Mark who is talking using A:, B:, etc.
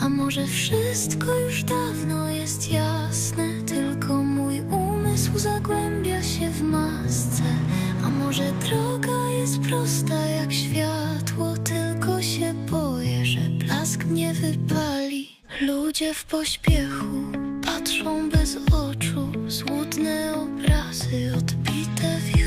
A: A może wszystko już dawno jest jasne, tylko mój umysł zagłębia się w masce. A może droga jest prosta jak światło, tylko się boję, że blask mnie wypali. Ludzie w pośpiechu patrzą bez oczu, złudne obrazy odbite w